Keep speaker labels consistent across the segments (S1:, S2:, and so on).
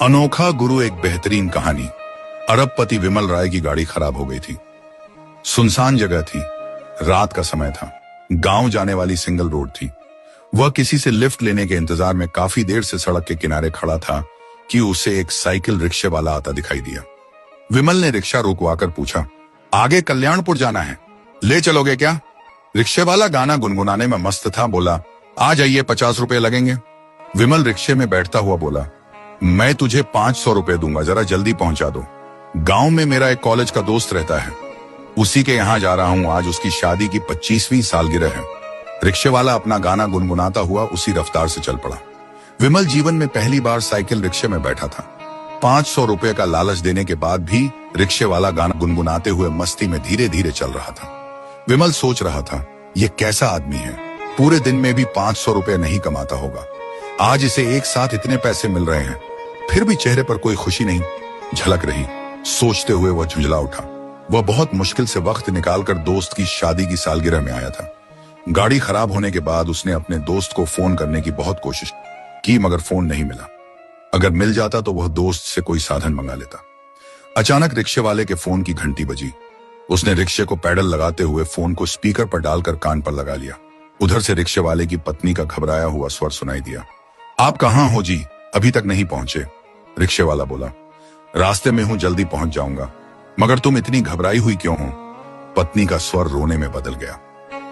S1: अनोखा गुरु एक बेहतरीन कहानी। अरबपति विमल राय की गाड़ी खराब हो गई थी। सुनसान जगह थी, रात का समय था, गांव जाने वाली सिंगल रोड थी। वह किसी से लिफ्ट लेने के इंतजार में काफी देर से सड़क के किनारे खड़ा था कि उसे एक साइकिल रिक्शे वाला आता दिखाई दिया। विमल ने रिक्शा रुकवाकर पूछा, आगे कल्याणपुर जाना है, ले चलोगे क्या? रिक्शे वाला गाना गुनगुनाने में मस्त था। बोला, आ जाइए, 50 रुपए लगेंगे। विमल रिक्शे में बैठता हुआ बोला, मैं तुझे 500 रुपए दूंगा, जरा जल्दी पहुंचा दो। गांव में मेरा एक कॉलेज का दोस्त रहता है, उसी के यहां जा रहा हूं, आज उसकी शादी की 25वीं सालगिरह है। रिक्शे वाला अपना गाना गुनगुनाता हुआ उसी रफ्तार से चल पड़ा। विमल जीवन में पहली बार साइकिल रिक्शे में बैठा था। 500 रुपए का लालच देने के बाद भी रिक्शे वाला गाना गुनगुनाते हुए मस्ती में धीरे धीरे चल रहा था। विमल सोच रहा था, ये कैसा आदमी है, पूरे दिन में भी 500 रुपए नहीं कमाता होगा, आज इसे एक साथ इतने पैसे मिल रहे हैं, फिर भी चेहरे पर कोई खुशी नहीं झलक रही। सोचते हुए वह झुंझला उठा। वह बहुत मुश्किल से वक्त निकालकर दोस्त की शादी की सालगिरह में आया था। गाड़ी खराब होने के बाद उसने अपने दोस्त को फोन करने की बहुत कोशिश की, मगर फोन नहीं मिला। अगर मिल जाता तो वह दोस्त से कोई साधन मंगा लेता। अचानक रिक्शे वाले के फोन की घंटी बजी। उसने रिक्शे को पैडल लगाते हुए फोन को स्पीकर पर डालकर कान पर लगा लिया। उधर से रिक्शे वाले की पत्नी का घबराया हुआ स्वर सुनाई दिया। आप कहां हो जी, अभी तक नहीं पहुंचे? रिक्शे वाला बोला, रास्ते में हूं, जल्दी पहुंच जाऊंगा। मगर तुम इतनी घबराई हुई क्यों हो? पत्नी का स्वर रोने में बदल गया।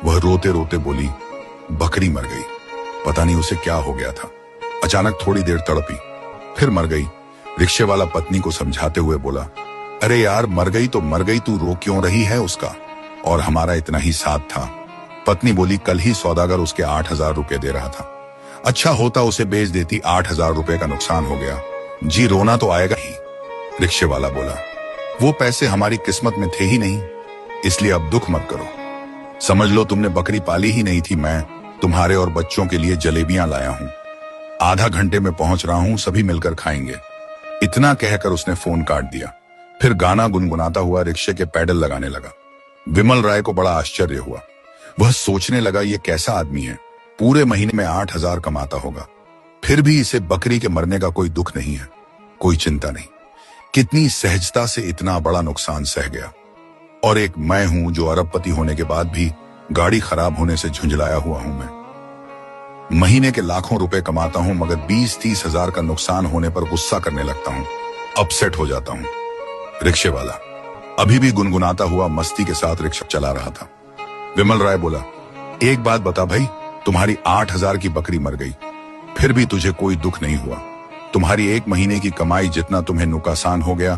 S1: वह रोते रोते बोली, बकरी मर गई, पता नहीं उसे क्या हो गया था। अचानक थोड़ी देर तड़पी, फिर मर गई। रिक्शे वाला पत्नी को समझाते हुए बोला, अरे यार, मर गई तो मर गई, तू रो क्यों रही है? उसका और हमारा इतना ही साथ था। पत्नी बोली, कल ही सौदागर उसके 8,000 रुपए दे रहा था, अच्छा होता उसे बेच देती, 8,000 रुपए का नुकसान हो गया जी, रोना तो आएगा ही। रिक्शे वाला बोला, वो पैसे हमारी किस्मत में थे ही नहीं, इसलिए अब दुख मत करो। समझ लो तुमने बकरी पाली ही नहीं थी, मैं तुम्हारे और बच्चों के लिए जलेबियां लाया हूं, आधा घंटे में पहुंच रहा हूं, सभी मिलकर खाएंगे। इतना कहकर उसने फोन काट दिया। फिर गाना गुनगुनाता हुआ रिक्शे के पैडल लगाने लगा। विमल राय को बड़ा आश्चर्य हुआ। वह सोचने लगा, ये कैसा आदमी है, पूरे महीने में 8,000 कमाता होगा, फिर भी इसे बकरी के मरने का कोई दुख नहीं है, कोई चिंता नहीं। कितनी सहजता से इतना बड़ा नुकसान सह गया। और एक मैं हूं जो अरबपति होने के बाद भी गाड़ी खराब होने से झुंझलाया हुआ हूं। मैं महीने के लाखों रुपए कमाता हूं, मगर 20-30 हजार का नुकसान होने पर गुस्सा करने लगता हूं, अपसेट हो जाता हूं। रिक्शे वाला अभी भी गुनगुनाता हुआ मस्ती के साथ रिक्शा चला रहा था। विमल राय बोला, एक बात बता भाई, तुम्हारी 8,000 की बकरी मर गई, फिर भी तुझे कोई दुख नहीं हुआ। तुम्हारी एक महीने की कमाई जितना तुम्हें नुकसान हो गया,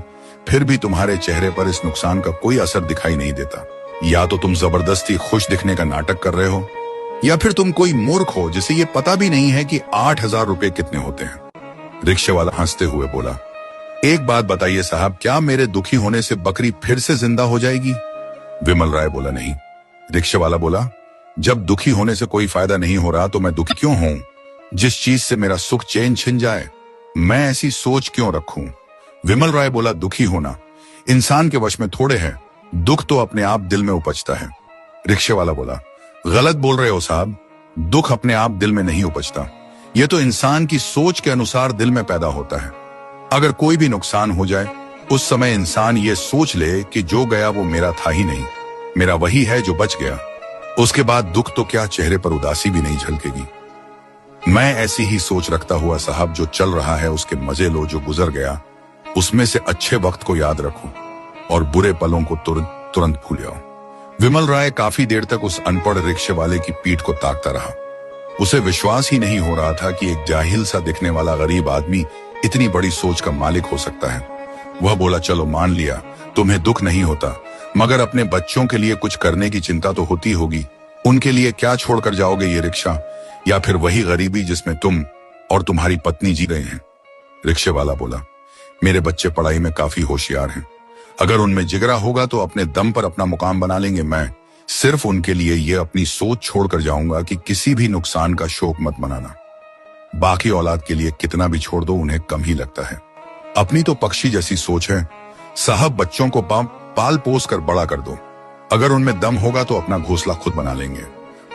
S1: फिर भी तुम्हारे चेहरे पर इस नुकसान का कोई असर दिखाई नहीं देता। या तो तुम जबरदस्ती खुश दिखने का नाटक कर रहे हो, या फिर तुम कोई मूर्ख हो जिसे ये पता भी नहीं है कि 8,000 रुपए कितने होते हैं। रिक्शे वाला हंसते हुए बोला, एक बात बताइए साहब, क्या मेरे दुखी होने से बकरी फिर से जिंदा हो जाएगी? विमल राय बोला, नहीं। रिक्शे वाला बोला, जब दुखी होने से कोई फायदा नहीं हो रहा तो मैं दुखी क्यों हूं? जिस चीज से मेरा सुख चैन छिन जाए, मैं ऐसी सोच क्यों रखूं? विमल राय बोला, दुखी होना इंसान के वश में थोड़े है, दुख तो अपने आप दिल में उपजता है। रिक्शे वाला बोला, गलत बोल रहे हो साहब, दुख अपने आप दिल में नहीं उपजता, यह तो इंसान की सोच के अनुसार दिल में पैदा होता है। अगर कोई भी नुकसान हो जाए, उस समय इंसान ये सोच ले कि जो गया वो मेरा था ही नहीं, मेरा वही है जो बच गया, उसके बाद दुख तो क्या, चेहरे पर उदासी भी नहीं झलकेगी। मैं ऐसी ही सोच रखता हुआ साहब, जो चल रहा है उसके मजे लो, जो गुजर गया उसमें से अच्छे वक्त को याद रखो और बुरे पलों को तुरंत भूल जाओ। विमल राय काफी देर तक उस अनपढ़ रिक्शे वाले की पीठ को ताकता रहा। उसे विश्वास ही नहीं हो रहा था कि एक जाहिल सा दिखने वाला गरीब आदमी इतनी बड़ी सोच का मालिक हो सकता है। वह बोला, चलो मान लिया तुम्हें दुख नहीं होता, मगर अपने बच्चों के लिए कुछ करने की चिंता तो होती होगी। उनके लिए क्या छोड़कर जाओगे, ये रिक्शा या फिर वही गरीबी जिसमें तुम और तुम्हारी पत्नी जी रहे हैं? रिक्शे वाला बोला, मेरे बच्चे पढ़ाई में काफी होशियार हैं, अगर उनमें जिगरा होगा तो अपने दम पर अपना मुकाम बना लेंगे। मैं सिर्फ उनके लिए ये अपनी सोच छोड़कर जाऊंगा कि किसी भी नुकसान का शोक मत मनाना। बाकी औलाद के लिए कितना भी छोड़ दो, उन्हें कम ही लगता है। अपनी तो पक्षी जैसी सोच है साहब, बच्चों को पाल पोस कर बड़ा कर दो, अगर उनमें दम होगा तो अपना घोंसला खुद बना लेंगे,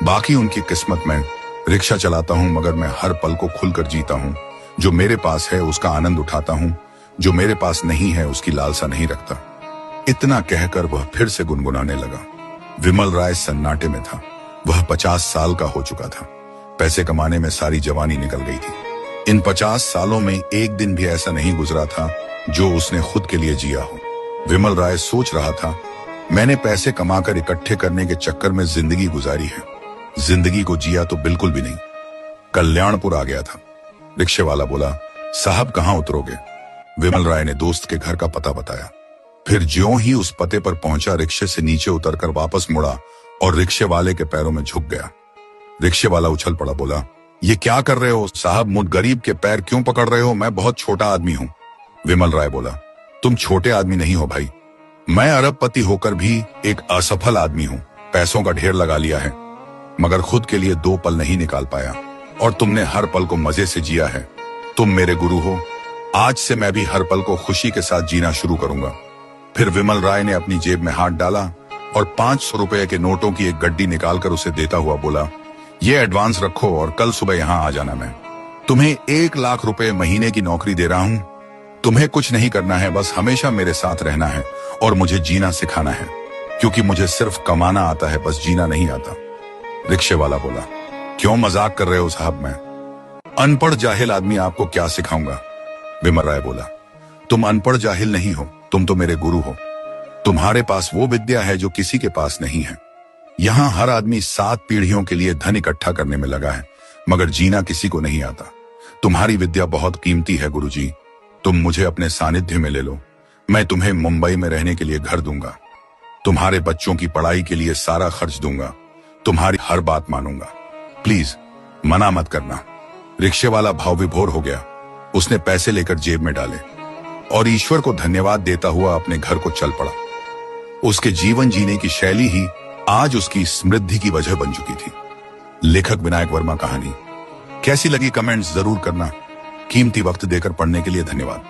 S1: बाकी उनकी किस्मत में। रिक्शा चलाता हूं मगर मैं हर पल को खुलकर जीता हूं, जो मेरे पास है उसका आनंद उठाता हूं, जो मेरे पास नहीं है उसकी लालसा नहीं रखता। इतना कहकर वह फिर से गुनगुनाने लगा। विमल राय सन्नाटे में था। वह 50 साल का हो चुका था। पैसे कमाने में सारी जवानी निकल गई थी। इन 50 सालों में एक दिन भी ऐसा नहीं गुजरा था जो उसने खुद के लिए जिया हो। विमल राय सोच रहा था, मैंने पैसे कमाकर इकट्ठे करने के चक्कर में जिंदगी गुजारी है, जिंदगी को जिया तो बिल्कुल भी नहीं। कल्याणपुर आ गया था। रिक्शे वाला बोला, साहब कहां उतरोगे? विमल राय ने दोस्त के घर का पता बताया। फिर ज्यों ही उस पते पर पहुंचा, रिक्शे से नीचे उतरकर वापस मुड़ा और रिक्शे वाले के पैरों में झुक गया। रिक्शे वाला उछल पड़ा, बोला, ये क्या कर रहे हो साहब? मुझ गरीब के पैर क्यों पकड़ रहे हो? मैं बहुत छोटा आदमी हूं। विमल राय बोला, तुम छोटे आदमी नहीं हो भाई, मैं अरबपति होकर भी एक असफल आदमी हूं। पैसों का ढेर लगा लिया है मगर खुद के लिए 2 पल नहीं निकाल पाया, और तुमने हर पल को मजे से जिया है। तुम मेरे गुरु हो। आज से मैं भी हर पल को खुशी के साथ जीना शुरू करूंगा। फिर विमल राय ने अपनी जेब में हाथ डाला और 500 रुपए के नोटों की एक गड्डी निकालकर उसे देता हुआ बोला, ये एडवांस रखो और कल सुबह यहां आ जाना। मैं तुम्हें 1 लाख रुपए महीने की नौकरी दे रहा हूं। तुम्हें कुछ नहीं करना है, बस हमेशा मेरे साथ रहना है और मुझे जीना सिखाना है, क्योंकि मुझे सिर्फ कमाना आता है, बस जीना नहीं आता। रिक्शे वाला बोला, क्यों मजाक कर रहे हो साहब? मैं अनपढ़ जाहिल आदमी आपको क्या सिखाऊंगा? विमल राय बोला, तुम अनपढ़ जाहिल नहीं हो, तुम तो मेरे गुरु हो। तुम्हारे पास वो विद्या है जो किसी के पास नहीं है। यहाँ हर आदमी 7 पीढ़ियों के लिए धन इकट्ठा करने में लगा है, मगर जीना किसी को नहीं आता। तुम्हारी विद्या बहुत कीमती है गुरुजी। तुम मुझे अपने सानिध्य में ले लो, मैं तुम्हें मुंबई में रहने के लिए घर दूंगा, तुम्हारे बच्चों की पढ़ाई के लिए सारा खर्च दूंगा, तुम्हारी हर बात मानूंगा, प्लीज मना मत करना। रिक्शे वाला भाव विभोर हो गया। उसने पैसे लेकर जेब में डाले और ईश्वर को धन्यवाद देता हुआ अपने घर को चल पड़ा। उसके जीवन जीने की शैली ही आज उसकी समृद्धि की वजह बन चुकी थी। लेखक विनायक वर्मा कहानी कैसी लगी कमेंट्स जरूर करना। कीमती वक्त देकर पढ़ने के लिए धन्यवाद।